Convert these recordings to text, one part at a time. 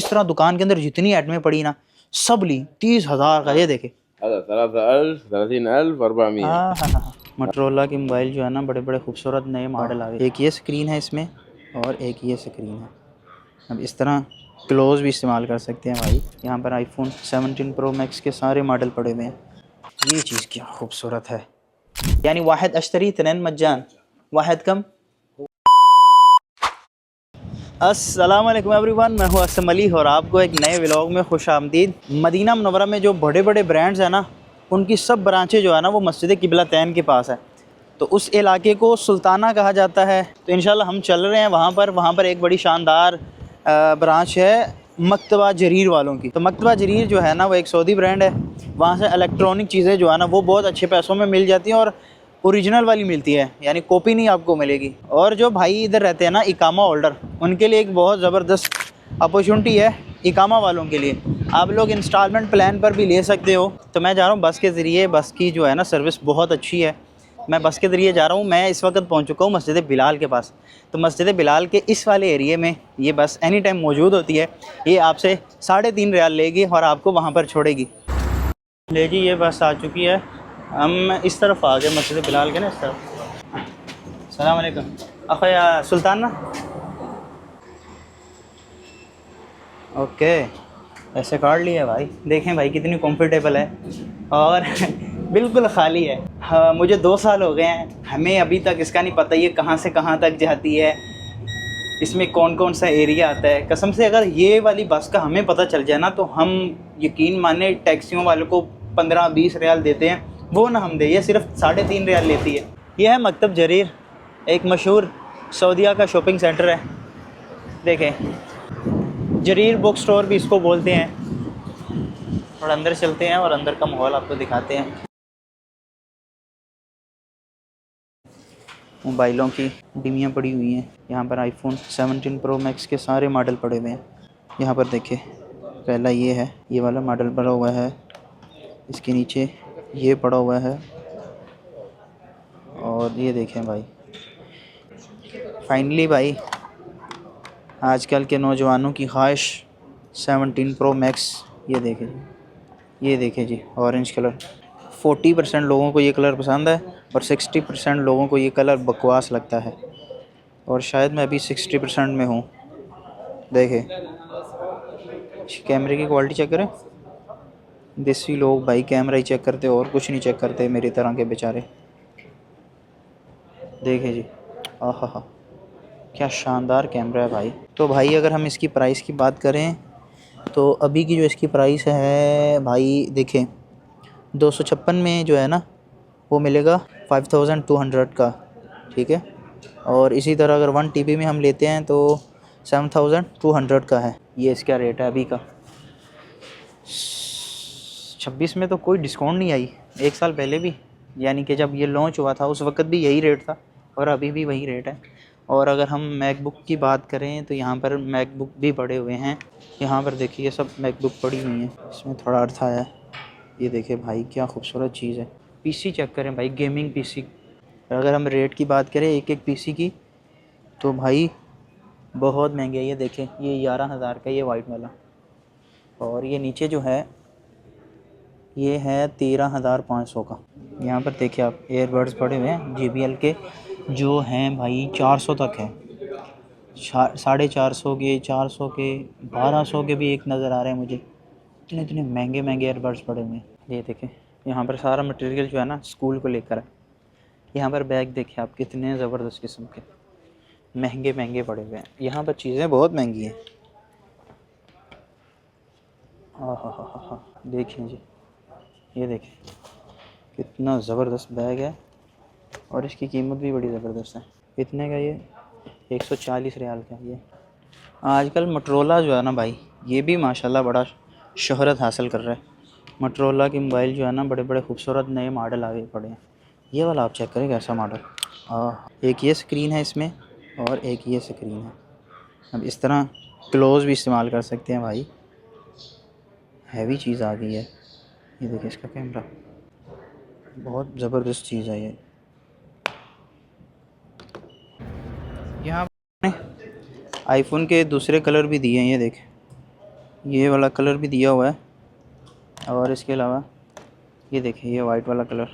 इस तरह दुकान के अंदर जितनी आइटमें पड़ी ना सब ली 30,000 का। ये देखे मोटरोला की मोबाइल जो है ना बड़े बड़े खूबसूरत नए मॉडल आ गए। एक ये स्क्रीन है इसमें और एक ये स्क्रीन है। अब इस तरह क्लोज भी इस्तेमाल कर सकते हैं भाई। यहाँ पर आईफोन 17 प्रो मैक्स के सारे मॉडल पड़े हुए हैं। ये चीज़ क्या खूबसूरत है, यानी वाहिद अश्तरी तनैन मज्जान वाहिद कम। अस्सलाम वालेकुम एवरीवन, मैं हूं असम अली और आपको एक नए व्लॉग में खुश आमदीद। मदीना मुनव्वरा में जो बड़े बड़े ब्रांड्स हैं ना उनकी सब ब्रांचें जो है ना वो मस्जिद किबलतैन के पास है। तो उस इलाके को सुल्ताना कहा जाता है। तो इंशाल्लाह हम चल रहे हैं वहाँ पर एक बड़ी शानदार ब्रांच है मकतबा जरीर वालों की। तो मकतबा जरीर जो है ना वो एक सऊदी ब्रांड है। वहाँ से इलेक्ट्रॉनिक चीज़ें जो है ना वो बहुत अच्छे पैसों में मिल जाती हैं और ओरिजिनल वाली मिलती है, यानी कॉपी नहीं आपको मिलेगी। और जो भाई इधर रहते हैं ना इकामा होल्डर, उनके लिए एक बहुत ज़बरदस्त अपॉर्चुनिटी है। इकामा वालों के लिए आप लोग इंस्टॉलमेंट प्लान पर भी ले सकते हो। तो मैं जा रहा हूँ बस के ज़रिए। बस की जो है ना सर्विस बहुत अच्छी है। मैं बस के ज़रिए जा रहा हूँ। मैं इस वक्त पहुँच चुका हूँ मस्जिद बिलाल के पास। तो मस्जिद बिलाल के इस वाले एरिए में ये बस एनी टाइम मौजूद होती है। ये आपसे 3.5 रियाल लेगी और आपको वहाँ पर छोड़ेगी। ले जी, ये बस आ चुकी है। हम इस तरफ आ गए मस्जिद बिलाल के ना, इस तरफ। सलाम अलैकुम अखया सुल्तान ना। ओके, ऐसे कार्ड लिया भाई। देखें भाई कितनी कंफर्टेबल है और बिल्कुल ख़ाली है। हाँ, मुझे 2 साल हो गए हैं, हमें अभी तक इसका नहीं पता ये कहाँ से कहाँ तक जाती है, इसमें कौन कौन सा एरिया आता है। कसम से अगर ये वाली बस का हमें पता चल जाए ना तो हम यकीन माने टैक्सियों वालों को 15-20 रियाल देते हैं, वो ना हम दे। ये सिर्फ 3.5 रियाल लेती है। यह है मकतब जरीर, एक मशहूर सऊदीया का शॉपिंग सेंटर है। देखें, जरीर बुक स्टोर भी इसको बोलते हैं। और अंदर चलते हैं और अंदर का माहौल आपको दिखाते हैं। मोबाइलों की डिमियाँ पड़ी हुई हैं। यहाँ पर आईफोन 17 प्रो मैक्स के सारे मॉडल पड़े हुए हैं। यहाँ पर देखिए, पहला ये है, ये वाला मॉडल पड़ा हुआ है। इसके नीचे ये पड़ा हुआ है। और ये देखें भाई, फाइनली भाई आजकल के नौजवानों की ख्वाहिश 17 प्रो मैक्स। ये देखें, ये देखें जी, ऑरेंज कलर। 40% लोगों को ये कलर पसंद है और 60% लोगों को ये कलर बकवास लगता है। और शायद मैं अभी 60% में हूँ। देखें, कैमरे की क्वालिटी चेक करें। देसी लोग भाई कैमरा ही चेक करते और कुछ नहीं चेक करते, मेरी तरह के बेचारे। देखें जी, आहा, क्या शानदार कैमरा है भाई। तो भाई अगर हम इसकी प्राइस की बात करें तो अभी की जो इसकी प्राइस है भाई, देखें 256 में जो है ना वो मिलेगा 5200 का, ठीक है। और इसी तरह अगर 1 TB में हम लेते हैं तो 7200 का है। ये इसका रेट है अभी का। 26 में तो कोई डिस्काउंट नहीं आई, 1 साल पहले भी, यानी कि जब ये लॉन्च हुआ था उस वक्त भी यही रेट था और अभी भी वही रेट है। और अगर हम मैकबुक की बात करें तो यहाँ पर मैकबुक भी पड़े हुए हैं। यहाँ पर देखिए ये सब मैकबुक पड़ी हुई हैं। इसमें थोड़ा अर्थ आया है। ये देखिए भाई क्या खूबसूरत चीज़ है। पीसी चेक करें भाई, गेमिंग पीसी। अगर हम रेट की बात करें एक एक पीसी की तो भाई बहुत महंगे है। ये देखें, ये 11,000 का, ये वाइट वाला। और ये नीचे जो है ये है 13,500 का। यहाँ पर देखिए आप, एयरबड्स पड़े हुए हैं JBL के, जो हैं भाई 400 तक है। 450 के, 400 के, 1200 के भी एक नज़र आ रहे हैं मुझे। इतने इतने महंगे महंगे एयरबड्स पड़े हुए हैं। ये देखें, यहाँ पर सारा मटेरियल जो है ना स्कूल को लेकर है। यहाँ पर बैग देखें आप, कितने ज़बरदस्त किस्म के महंगे महंगे पड़े हुए हैं। यहाँ पर चीज़ें बहुत महंगी हैं। हाँ, देखिए जी, ये देखें कितना ज़बरदस्त बैग है और इसकी कीमत भी बड़ी ज़बरदस्त है। कितने का ये? 140 रियाल का। ये आजकल मोटरोला जो है ना भाई, ये भी माशाल्लाह बड़ा शोहरत हासिल कर रहा है। मोटरोला की मोबाइल जो है ना बड़े बड़े खूबसूरत नए मॉडल आगे पड़े हैं। ये वाला आप चेक करें कैसा मॉडल। एक ये स्क्रीन है इसमें और एक ये स्क्रीन है। अब इस तरह क्लोज भी इस्तेमाल कर सकते हैं भाई। हैवी चीज़ आ गई है। ये देखिए इसका कैमरा, बहुत ज़बरदस्त चीज़ है ये। यहाँ आईफोन के दूसरे कलर भी दिए हैं, ये देखें। ये वाला कलर भी दिया हुआ है, और इसके अलावा ये देखिए ये वाइट वाला कलर।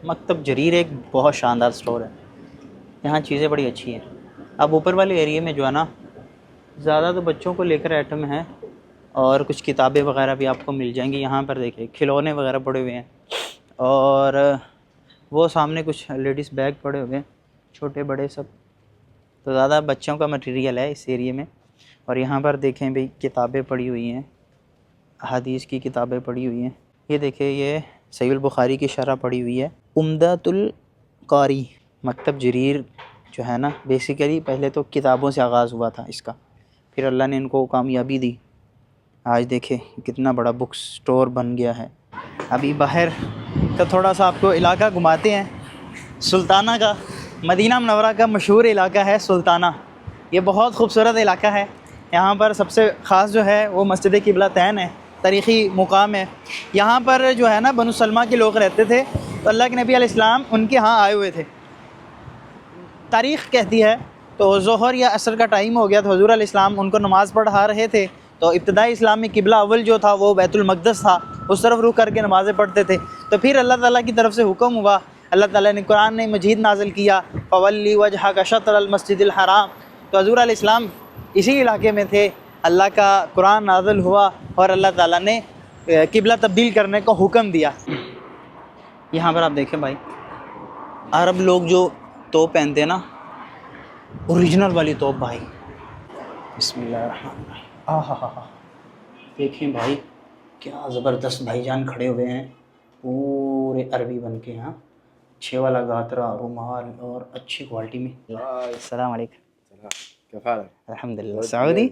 मकतब जरीर एक बहुत शानदार स्टोर है, यहाँ चीज़ें बड़ी अच्छी हैं। अब ऊपर वाले एरिया में जो है ना, ज़्यादा तो बच्चों को लेकर आइटम है, और कुछ किताबें वगैरह भी आपको मिल जाएंगी। यहाँ पर देखिए खिलौने वगैरह पड़े हुए हैं, और वो सामने कुछ लेडीज़ बैग पड़े हुए हैं, छोटे बड़े सब। तो ज़्यादा बच्चों का मटेरियल है इस एरिया में। और यहाँ पर देखें भाई किताबें पड़ी हुई हैं, हदीस की किताबें पड़ी हुई हैं। ये देखिए ये सहीह बुखारी की शरह पड़ी हुई है, उम्दतुल कारी। मकतब जरीर जो है ना, बेसिकली पहले तो किताबों से आगाज़ हुआ था इसका, फिर अल्लाह ने इनको कामयाबी दी। आज देखें कितना बड़ा बुक स्टोर बन गया है। अभी बाहर का थोड़ा सा आपको इलाका घुमाते हैं। सुल्ताना का, मदीना मुनव्वरा का मशहूर इलाका है सुल्ताना। ये बहुत खूबसूरत इलाका है। यहाँ पर सबसे ख़ास जो है वो मस्जिद क़िबलतैन है, तारीख़ी मुकाम है। यहाँ पर जो है ना बनु सलमा के लोग रहते थे, तो अल्लाह के नबी अलैहिस्सलाम उनके यहाँ आए हुए थे। तारीख़ कहती है तो ज़ोहर या असर का टाइम हो गया, तो हुज़ूर अलैहिस्सलाम उनको नमाज़ पढ़ा रहे थे। तो इब्तदाई इस्लाम में क़िबला अव्वल जो था वो बैतुल मक़दस था, उस तरफ रुख करके नमाज़ें पढ़ते थे। तो फिर अल्लाह ताला की तरफ से हुक्म हुआ, अल्लाह ताला ने कुरान में मजीद नाज़िल किया, फ़वल्ली वजहक शत्रल मस्जिदिल हराम। तो हुज़ूर अलैहिस्सलाम इसी इलाके में थे, अल्लाह का कुरान नाज़िल हुआ और अल्लाह ताला ने क़िबला तब्दील करने का हुक्म दिया। यहाँ पर आप देखें भाई, अरब लोग जो तोप पहनते हैं ना, ओरिजिनल वाली तोप भाई। बिस्मिल्लाहिर्रहमानिर्रहीम। आहा, देखें भाई क्या ज़बरदस्त भाईजान खड़े हुए हैं, पूरे अरबी बन के। यहाँ 6 वाला गातरा, रुमाल और अच्छी क्वालिटी में। अस्सलाम वालेकुम। अल्हम्दुलिल्लाह। सऊदी?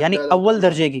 यानी अव्वल दर्जे की।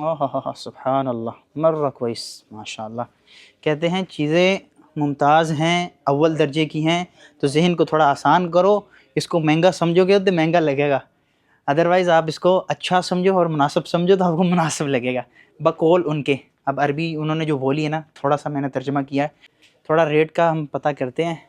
ओह सुभान अल्लाह, मर्रा क्वैस माशाल्लाह। कहते हैं चीज़ें मुमताज़ हैं, अव्वल दर्जे की हैं, तो जहन को थोड़ा आसान करो। इसको महंगा समझोगे तो महंगा लगेगा, अदरवाइज़ आप इसको अच्छा समझो और मुनासिब समझो तो आपको मुनासिब लगेगा। बकौल उनके, अब अरबी उन्होंने जो बोली है ना, थोड़ा सा मैंने तर्जुमा किया है, थोड़ा रेट का हम पता करते हैं।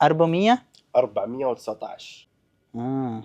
400 419. हाँ,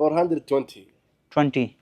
420.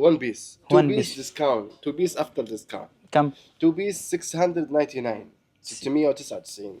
one piece. Two One piece piece. discount. Two piece after discount. कम। Two piece 699. 699.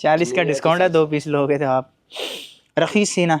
40 का डिस्काउंट है, 2 पीस लोगे तो आप। रखीस ही ना,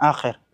आखिर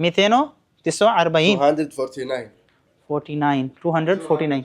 249 249. 249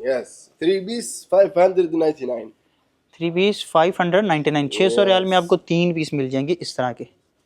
Yes. 3 piece 599. 3 पीस 599, 600 रियाल में आपको 3 पीस मिल जाएंगे इस तरह के।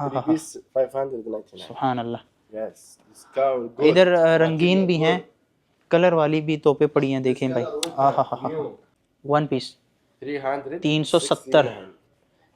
3 piece 599. सुभान अल्लाह। Yes. Discount good. इधर रंगीन भी हैं, कलर वाली भी तोपे पड़ी हैं, देखें भाई। आहा, 1 पीस 300. 370।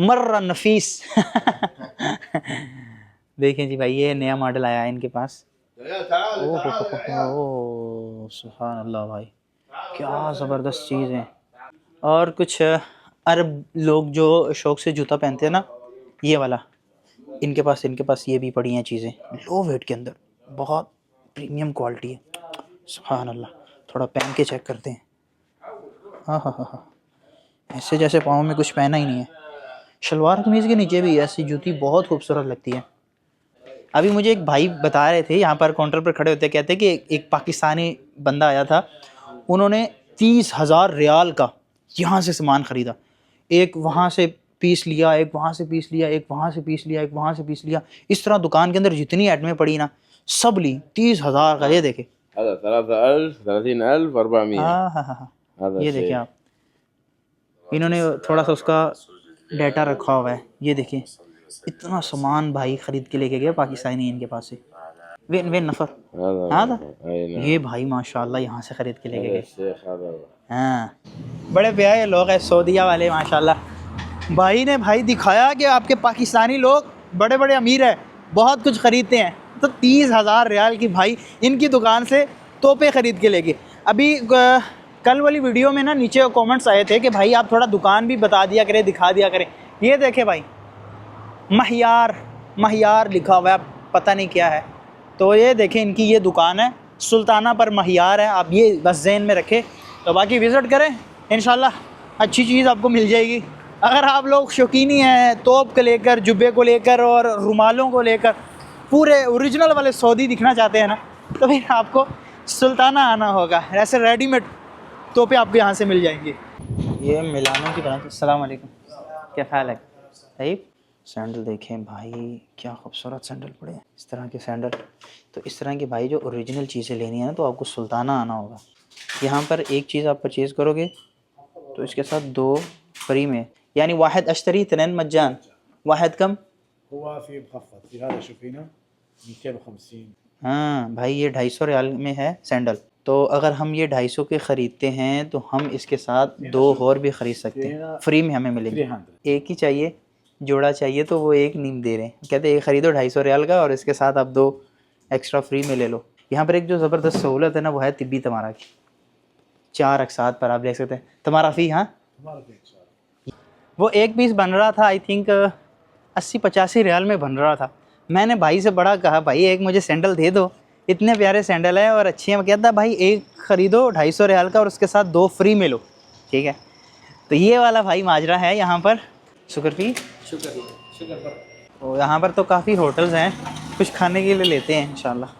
मर्रा नफीस देखें जी भाई, ये नया मॉडल आया है इनके पास। ओह सुभान अल्लाह भाई, क्या ज़बरदस्त चीज़ है। और कुछ अरब लोग जो शौक़ से जूता पहनते हैं ना, ये वाला इनके पास ये भी पड़ी हैं चीज़ें, लो वेट के अंदर, बहुत प्रीमियम क्वालिटी है। सुभान अल्लाह, थोड़ा पहन के चेक करते हैं। हाँ, ऐसे जैसे पाँव में कुछ पहना ही नहीं है। शलवार कमीज़ के नीचे भी ऐसी जूती बहुत खूबसूरत लगती है। अभी मुझे एक भाई बता रहे थे, यहाँ पर काउंटर पर खड़े होते, कहते कि एक पाकिस्तानी बंदा आया था, उन्होंने 30,000 रियाल का यहाँ से सामान ख़रीदा। एक वहाँ से पीस लिया, एक वहाँ से पीस लिया, एक वहाँ से पीस लिया, एक वहाँ से पीस लिया। इस तरह दुकान के अंदर जितनी आइटमें पड़ी ना, सब ली। 30,000 का, ये देखे। 30,400. हाँ, ये देखें आप, इन्होंने थोड़ा सा उसका डाटा रखा हुआ है। ये देखिए इतना सामान भाई ख़रीद के लेके गया पाकिस्तानी इनके पास से। वे नफ़र हाँ, ये भाई माशाल्लाह यहाँ से ख़रीद के लेके गए। हाँ, बड़े प्यारे लोग हैं सऊदीया वाले माशाल्लाह। भाई ने भाई दिखाया कि आपके पाकिस्तानी लोग बड़े बड़े अमीर हैं, बहुत कुछ ख़रीदते हैं, तो 30,000 रियाल की भाई इनकी दुकान से तोपे ख़रीद के लेके। अभी कल वाली वीडियो में ना नीचे कमेंट्स आए थे कि भाई आप थोड़ा दुकान भी बता दिया करें, दिखा दिया करें। ये देखें भाई, महियार लिखा हुआ है, पता नहीं क्या है। तो ये देखें इनकी ये दुकान है, सुल्ताना पर महियार है, आप ये बस ज़हन में रखें। तो बाकी विज़िट करें, इंशाल्लाह अच्छी चीज़ आपको मिल जाएगी। अगर आप लोग शौकीनी हैं तोप को लेकर, जुब्बे को लेकर और रुमालों को लेकर, पूरे ओरिजिनल वाले सऊदी दिखना चाहते हैं ना, तो फिर आपको सुल्ताना आना होगा। ऐसे रेडीमेड तोपे आपको यहाँ से मिल जाएंगे। ये मिलानों की ब्रांच। अस्सलाम वालेकुम, क्या ख्याल है? सही। सैंडल देखें भाई, क्या खूबसूरत सैंडल पड़े हैं, इस तरह के सैंडल। तो इस तरह की भाई जो ओरिजिनल चीज़ें लेनी है ना, तो आपको सुल्ताना आना होगा। यहाँ पर एक चीज़ आप परचेज़ करोगे तो इसके साथ 2 फ्री में, यानी वाहिद अश्तरी तनैन मज्जान, वाहिद कम। हाँ भाई, ये 250 रियाल में है सैंडल। तो अगर हम ये 250 के ख़रीदते हैं तो हम इसके साथ 2 और भी ख़रीद सकते हैं, फ्री में हमें मिलेंगे। एक ही चाहिए, जोड़ा चाहिए, तो वो एक नीम दे रहे हैं, कहते एक ख़रीदो 250 रियाल का और इसके साथ आप 2 एक्स्ट्रा फ्री में ले लो। यहाँ पर एक जो ज़बरदस्त सहूलत है ना, वो है तिब्बी तमारा की। 4 अक़सात पर आप ले सकते हैं तमारा फ़ी। हाँ, वो एक पीस बन रहा था आई थिंक 80-85 रियाल में बन रहा था। मैंने भाई से बड़ा कहा, भाई एक मुझे सैंडल दे दो, इतने प्यारे सैंडल हैं और अच्छे हैं। कहता भाई एक ख़रीदो 250 रियाल का और उसके साथ 2 फ्री में लो, ठीक है। तो ये वाला भाई माजरा है यहाँ पर। शुक्र फ़ी शुक्र पर। तो यहाँ पर तो काफ़ी होटल्स हैं, कुछ खाने के लिए लेते हैं इंशाल्लाह।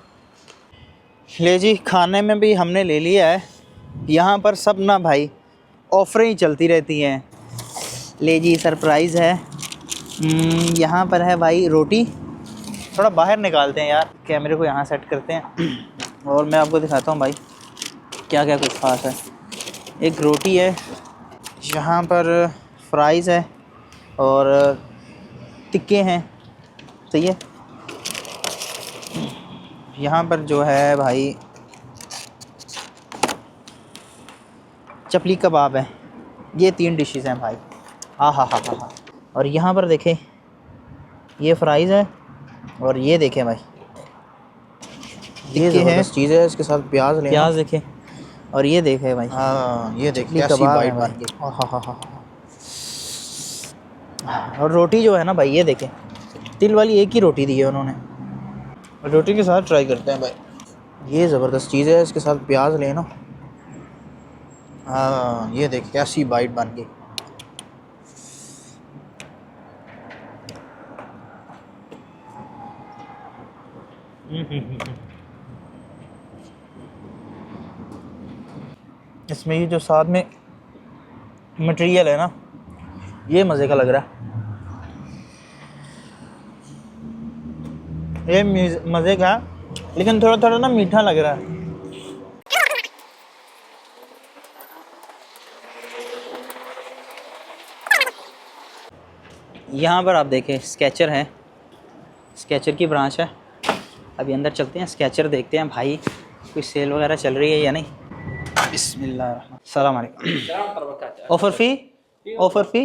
ले जी, खाने में भी हमने ले लिया है। यहाँ पर सब ना भाई ऑफ़रें ही चलती रहती हैं। ले जी, सरप्राइज़ है। यहाँ पर है भाई रोटी। थोड़ा बाहर निकालते हैं यार, कैमरे को यहाँ सेट करते हैं और मैं आपको दिखाता हूँ भाई क्या क्या कुछ ख़ास है। एक रोटी है, यहाँ पर फ्राइज़ है और टिक्के हैं, सही है। यहाँ पर जो है भाई चपली कबाब है। ये 3 डिशेस हैं भाई। हाँ। और यहाँ पर देखें, ये फ्राइज़ है और ये देखें भाई, ये ज़बरदस्त चीज़ है, इसके साथ प्याज देखें और ये देखें भाई। हाँ, ये देखें कैसी बाइट बन गई। हाँ। और रोटी जो है ना भाई, ये देखें, तिल वाली एक ही रोटी दी है उन्होंने। रोटी के साथ ट्राई करते हैं भाई। ये ज़बरदस्त चीज़ है, इसके साथ प्याज लेना। हाँ, ये देखें कैसी बाइट बन गई। इसमें ये जो साथ में मटेरियल है ना, ये मज़े का लग रहा है। ये मज़े का, लेकिन थोड़ा थोड़ा ना मीठा लग रहा है। यहाँ पर आप देखें स्केचर है, स्केचर की ब्रांच है। अभी अंदर चलते हैं, स्केचर देखते हैं भाई कोई सेल वगैरह चल रही है या नहीं। बिस्मिल्लाह। अस्सलाम वालेकुम। ऑफ़र फ़ी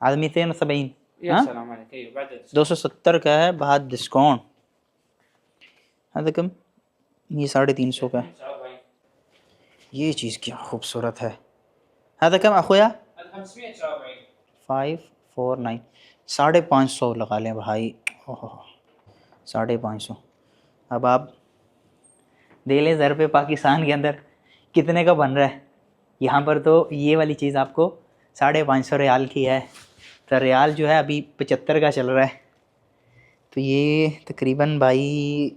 आदमी 270। हाँ, 270 का है बाद डिस्काउंट। हाँ कम, ये 350 का है। ये चीज़ क्या खूबसूरत है। हाँ कम अखोया 549, 550 लगा लें भाई। ओह 550। अब आप दे लें ज़र पे, पाकिस्तान के अंदर कितने का बन रहा है। यहाँ पर तो ये वाली चीज़ आपको 550 रियाल की है। तो रियाल जो है अभी 75 का चल रहा है, तो ये तकरीबन भाई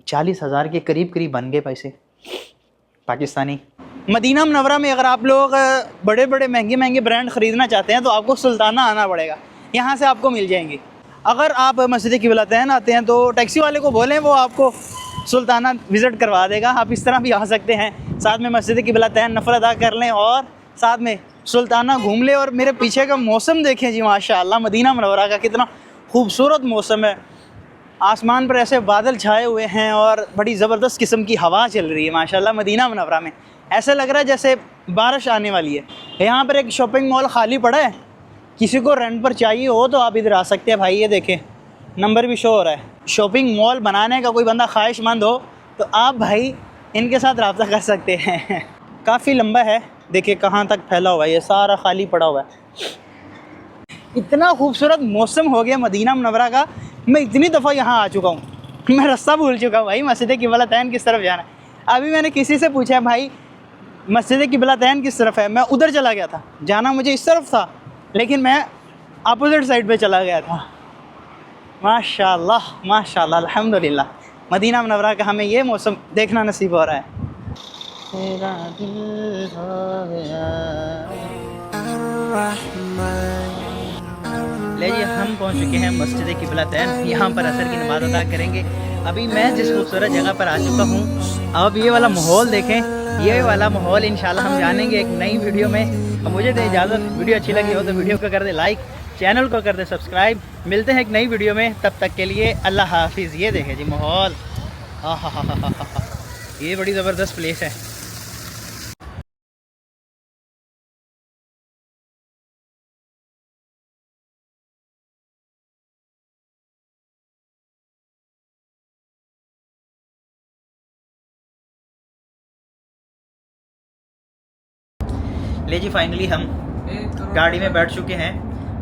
40,000 के करीब बन गए पैसे पाकिस्तानी। मदीना मुनव्वरा में अगर आप लोग बड़े बड़े महंगे ब्रांड ख़रीदना चाहते हैं तो आपको सुल्ताना आना पड़ेगा, यहाँ से आपको मिल जाएंगे। अगर आप मस्जिद क़िबलतैन आते हैं तो टैक्सी वाले को बोलें, वो आपको सुल्ताना विज़िट करवा देगा। आप इस तरह भी आ सकते हैं, साथ में मस्जिद क़िबलतैन नफ़ल अदा कर लें और साथ में सुल्ताना घूम लें। और मेरे पीछे का मौसम देखें जी, माशाअल्लाह मदीना मुनव्वरा का कितना खूबसूरत मौसम है। आसमान पर ऐसे बादल छाए हुए हैं और बड़ी ज़बरदस्त किस्म की हवा चल रही है माशाअल्लाह। मदीना मुनव्वरा में ऐसा लग रहा है जैसे बारिश आने वाली है। यहाँ पर एक शॉपिंग मॉल खाली पड़ा है, किसी को रेंट पर चाहिए हो तो आप इधर आ सकते हैं भाई। ये देखें नंबर भी शो हो रहा है। शॉपिंग मॉल बनाने का कोई बंदा ख्वाहिशमंद हो तो आप भाई इनके साथ रब्ता कर सकते हैं। काफ़ी लंबा है, देखिए कहाँ तक फैला हुआ है, ये सारा खाली पड़ा हुआ है। इतना खूबसूरत मौसम हो गया मदीना मुनव्वरा का, मैं इतनी दफ़ा यहाँ आ चुका हूँ, मैं रास्ता भूल चुका हूँ भाई मस्जिद क़िबलतैन किस तरफ जाना है। अभी मैंने किसी से पूछा भाई मस्जिद क़िबलतैन किस तरफ है, मैं उधर चला गया था, जाना मुझे इस तरफ था लेकिन मैं अपोजिट साइड पे चला गया था। माशाल्लाह माशाल्लाह अल्हम्दुलिल्लाह, मदीना मुनव्वरा का हमें ये मौसम देखना नसीब हो रहा है। तेरा दिल हो गया। ले जी हम पहुंच चुके हैं मस्जिद क़िबलतैन, यहाँ पर असर की नमाज़ अदा करेंगे। अभी मैं जिस खूबसूरत जगह पर आ चुका हूँ, अब ये वाला माहौल देखें, ये वाला माहौल इंशाल्लाह हम जानेंगे एक नई वीडियो में। मुझे दे इजाज़त, वीडियो अच्छी लगी हो तो वीडियो को कर दे लाइक, चैनल को कर दे सब्सक्राइब। मिलते हैं एक नई वीडियो में, तब तक के लिए अल्लाह हाफिज़। ये देखें जी माहौल, ये बड़ी ज़बरदस्त प्लेस है। ले जी फाइनली हम गाड़ी में बैठ चुके हैं,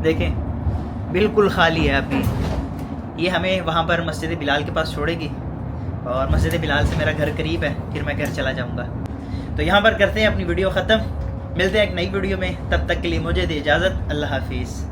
देखें बिल्कुल ख़ाली है अभी। ये हमें वहाँ पर मस्जिद बिलाल के पास छोड़ेगी और मस्जिद बिलाल से मेरा घर करीब है, फिर मैं घर चला जाऊँगा। तो यहाँ पर करते हैं अपनी वीडियो ख़त्म, मिलते हैं एक नई वीडियो में, तब तक के लिए मुझे दे इजाज़त, अल्लाह हाफिज़।